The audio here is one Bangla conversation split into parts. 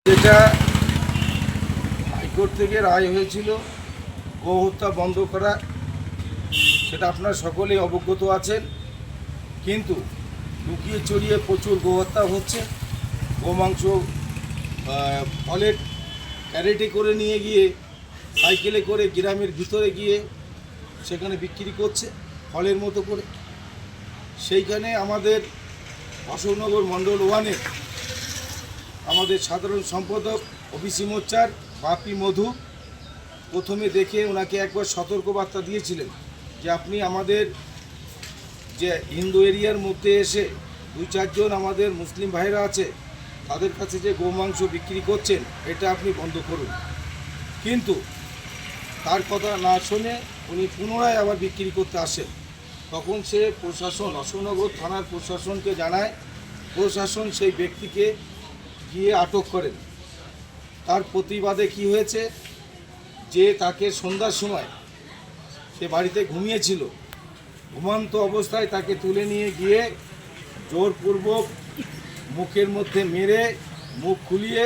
যেটা হাইকোর্ট থেকে রায় হয়েছিল গো হত্যা বন্ধ করা, সেটা আপনারা সকলেই অবগত আছেন। কিন্তু লুকিয়ে চড়িয়ে প্রচুর গো হত্যা হচ্ছে। গোমাংস ফলের ক্যারেটে করে নিয়ে গিয়ে সাইকেলে করে গ্রামের ভিতরে গিয়ে সেখানে বিক্রি করছে ফলের মতো করে। সেইখানে আমাদের অশোকনগর মণ্ডল 1-এর আমাদের সাধারণ সম্পাদক ওবিসি মোর্চার বাপি মধু প্রথমে দেখে ওনাকে একবার সতর্কবার্তা দিয়েছিলেন যে আপনি আমাদের যে হিন্দু এরিয়ার মধ্যে এসে 2-4 জন আমাদের মুসলিম ভাইরা আছে তাদের কাছে যে গোমাংস বিক্রি করছেন এটা আপনি বন্ধ করুন। কিন্তু তার কথা না শুনে উনি পুনরায় আবার বিক্রি করতে আসেন। তখন সে প্রশাসন অশোকনগর থানার প্রশাসনকে জানায়। প্রশাসন সেই ব্যক্তিকে গিয়ে আটক করেন। তার প্রতিবাদে কি হয়েছে যে তাকে সন্ধ্যার সময় সে বাড়িতে ঘুমিয়েছিল, ঘুমন্ত অবস্থায় তাকে তুলে নিয়ে গিয়ে জোরপূর্বক মুখের মধ্যে মেরে মুখ খুলিয়ে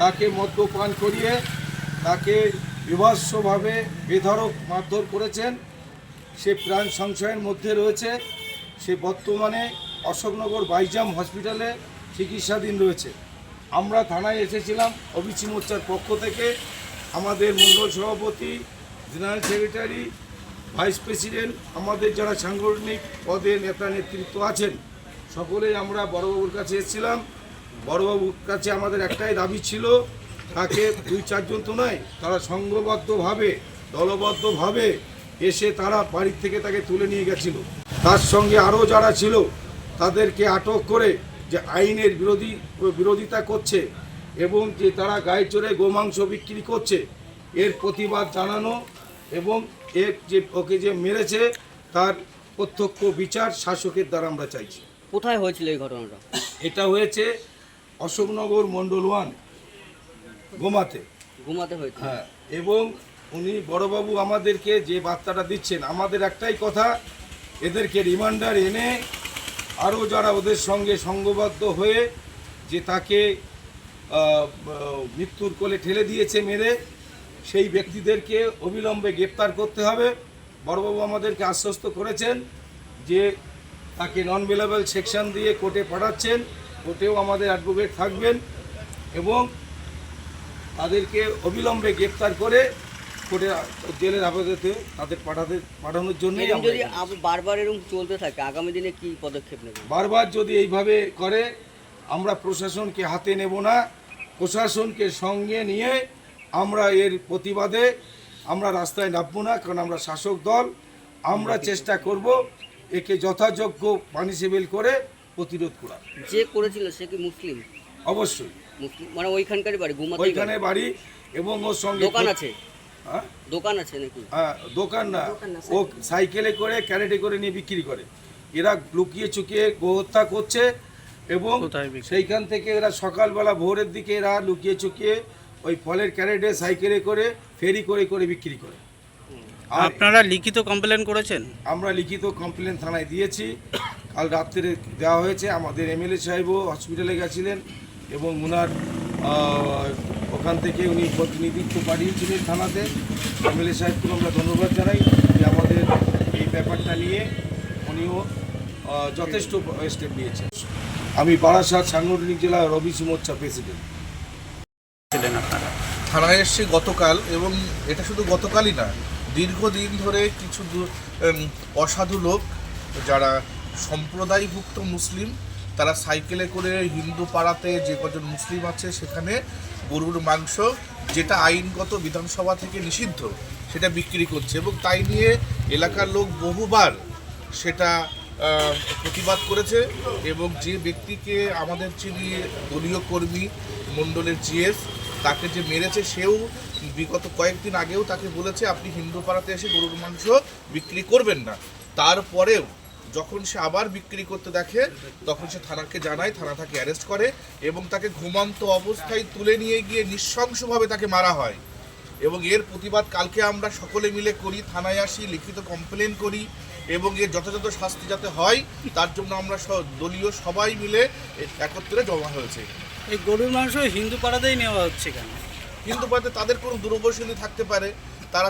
তাকে মদ্যপান করিয়ে তাকে বিভৎসভাবে বেধড়ক মারধর করেছেন। সে প্রাণ সংশয়ের মধ্যে রয়েছে। সে বর্তমানে অশোকনগর বাইজাম হসপিটালে চিকিৎসাধীন রয়েছে। আমরা থানায় এসেছিলাম ওবিসি মোর্চার পক্ষ থেকে। আমাদের মণ্ডল সভাপতি, জেনারেল সেক্রেটারি, ভাইস প্রেসিডেন্ট, আমাদের যারা সাংগঠনিক পদে নেতা নেতৃত্ব আছেন সকলেই আমরা বড়বাবুর কাছে এসেছিলাম। বড়বাবুর কাছে আমাদের একটাই দাবি ছিল, তাকে 2-4 জন তো নয়, তারা সংঘবদ্ধভাবে দলবদ্ধভাবে এসে তারা বাড়ির থেকে তাকে তুলে নিয়ে গেছিল। তার সঙ্গে আরও যারা ছিল তাদেরকে আটক করে যে আইনের বিরোধিতা করছে এবং যে তারা গায়ে চড়ে গোমাংস বিক্রি করছে এর প্রতিবাদ জানানো এবং এর যে ওকে যে মেরেছে তার প্রত্যক্ষ বিচার শাসকের দ্বারা আমরা চাইছি। কোথায় হয়েছিল এই ঘটনাটা? এটা হয়েছে অশোকনগর মণ্ডল 1 গোমাতে হয়েছে। হ্যাঁ, এবং উনি বড়বাবু আমাদেরকে যে বার্তাটা দিচ্ছেন, আমাদের একটাই কথা, এদেরকে রিমান্ডার এনে আরও যারা ওদের সঙ্গে সংঘবদ্ধ হয়ে যে তাকে মৃত্যুর কোলে ঠেলে দিয়েছে মেরে, সেই ব্যক্তিদেরকে অবিলম্বে গ্রেপ্তার করতে হবে। বড়বাবু আমাদেরকে আশ্বস্ত করেছেন যে তাকে নন বেলেবল সেকশন দিয়ে কোর্টে পাঠাচ্ছেন। কোর্টেও আমাদের অ্যাডভোকেট থাকবেন এবং তাদেরকে অবিলম্বে গ্রেপ্তার করে কোর্টে জেলের আপাততে তাদের পাঠানোর জন্য। যদি বারবার এরকম চলতে থাকে আগামী দিনে কি পদক্ষেপ নেবেন? বারবার যদি এইভাবে করে আমরা প্রশাসনকে হাতে নেব না, প্রশাসনকে সঙ্গে নিয়ে আমরা এর প্রতিবাদে আমরা রাস্তায় নামবো না, কারণ আমরা শাসক দল। আমরা চেষ্টা করব একে যথাযোগ্য পানিশেবল করে প্রতিরোধ করা। যে করেছিল সে কি মুসলিম? অবশ্যই মুসলিম, মানে ওইখানকারই বাড়ি, ওইখানে বাড়ি এবং ওর সঙ্গে দোকান আছে। হ্যাঁ, দোকান আছে নাকি? হ্যাঁ, দোকান না, ও সাইকেলে করে ক্যারেটে করে নিয়ে বিক্রি করে। এরা লুকিয়ে চুকিয়ে গোহত্যা করছে এবং সেইখান থেকে এরা সকালবেলা ভোরের দিকে এরা লুকিয়ে চুকিয়ে ওই ফলের ক্যারেটে সাইকেলে করে ফেরি করে করে বিক্রি করে। আপনারা লিখিত কমপ্লেন করেছেন? আমরা লিখিত কমপ্লেন থানায় দিয়েছি, কাল রাত্রে দেওয়া হয়েছে। আমাদের এমএলএ সাহেবও হসপিটালে গেছিলেন এবং ওনার ওখান থেকে উনি প্রতিনিধিত্ব পাঠিয়েছিলেন থানাতে। এমএলএ সাহেবকে আমরা ধন্যবাদ জানাই যে আমাদের এই ব্যাপারটা নিয়ে উনিও যথেষ্ট স্টেপ নিয়েছেন। আমি বারাসাত সাংগঠনিক জেলা ওবিসি মোর্চা প্রেসিডেন্ট। আপনারা থানায় এসেছি গতকাল, এবং এটা শুধু গতকালই না, দীর্ঘদিন ধরে কিছু অসাধু লোক যারা সম্প্রদায়ভুক্ত মুসলিম, তারা সাইকেলে করে হিন্দু পাড়াতে যে কজন মুসলিম আছে সেখানে গরুর মাংস, যেটা আইনগত বিধানসভা থেকে নিষিদ্ধ, সেটা বিক্রি করছে। এবং তাই নিয়ে এলাকার লোক বহুবার সেটা প্রতিবাদ করেছে। এবং যে ব্যক্তিকে আমাদের যিনি দলীয় কর্মী মণ্ডলের জিএস, তাকে যে মেরেছে সেও বিগত কয়েকদিন আগেও তাকে বলেছে আপনি হিন্দু পাড়াতে এসে গরুর মাংস বিক্রি করবেন না। তারপরেও যখন সে আবার বিক্রি করতে দেখে তখন সে থানাকে জানায়, থানা তাকে অ্যারেস্ট করে এবং তাকে ঘুমন্ত অবস্থায় তুলে নিয়ে গিয়ে নৃশংসভাবে তাকে মারা হয়। এবং এর প্রতিবাদ কালকে আমরা সকলে মিলে করি, থানায় আসি, লিখিত কমপ্লেন করি এবং এর যথাযথ শাস্তি যাতে হয় তার জন্য আমরা দলীয় সবাই মিলে একত্রে জমা হয়েছে। এই গরুর মাংস হিন্দু পাড়াতেই নেওয়া হচ্ছে কেন? কিন্তু বাদে তাদের কোনো দুরবস্থিতি থাকতে পারে, তারা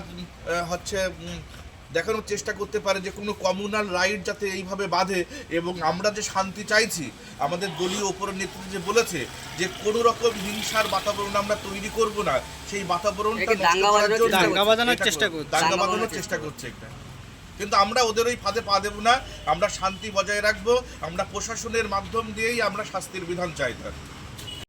দেখানোর চেষ্টা করতে পারে যে কোনো কমিউনাল রাইট যাতে এইভাবে বাঁধে, এবং আমরা যে শান্তি চাইছি, আমাদের দলীয় উপরের নেতৃত্ব যে বলেছে যে কোনো রকম হিংসার বাতাবরণ আমরা তৈরি করব না, সেই বাতাবরণটা দাঙ্গা বাঁধানোর চেষ্টা করছে। দাঙ্গা বাঁধানোর চেষ্টা করছে এটা। কিন্তু আমরা ওদের ওই ফাঁদে পা দেবো না, আমরা শান্তি বজায় রাখবো, আমরা প্রশাসনের মাধ্যম দিয়েই আমরা শাস্তির বিধান চাই।